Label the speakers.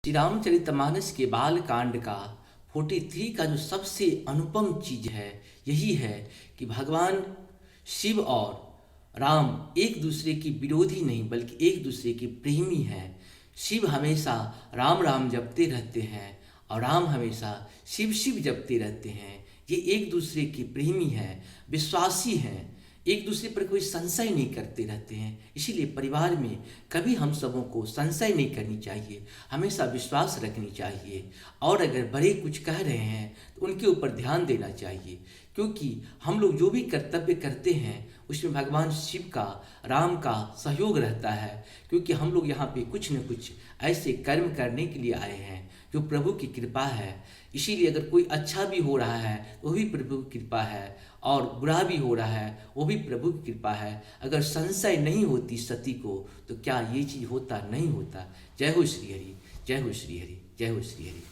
Speaker 1: श्री रामचरितमानस के बाल कांड का 43 का जो सबसे अनुपम चीज है यही है कि भगवान शिव और राम एक दूसरे की विरोधी नहीं बल्कि एक दूसरे के प्रेमी हैं। शिव हमेशा राम राम जपते रहते हैं और राम हमेशा शिव शिव जपते रहते हैं। ये एक दूसरे के प्रेमी हैं, विश्वासी हैं, एक दूसरे पर कोई संशय नहीं करते रहते हैं। इसीलिए परिवार में कभी हम सबों को संशय नहीं करनी चाहिए, हमेशा विश्वास रखनी चाहिए। और अगर बड़े कुछ कह रहे हैं तो उनके ऊपर ध्यान देना चाहिए, क्योंकि हम लोग जो भी कर्तव्य करते हैं उसमें भगवान शिव का, राम का सहयोग रहता है। क्योंकि हम लोग यहाँ पे कुछ न कुछ ऐसे कर्म करने के लिए आए हैं जो प्रभु की कृपा है। इसीलिए अगर कोई अच्छा भी हो रहा है तो वो भी प्रभु की कृपा है, और बुरा भी हो रहा है वो भी प्रभु की कृपा है। अगर संशय नहीं होती सती को तो क्या ये चीज़ होता? नहीं होता। जय हो श्री हरि, जय हो श्री हरि, जय हो श्री हरि।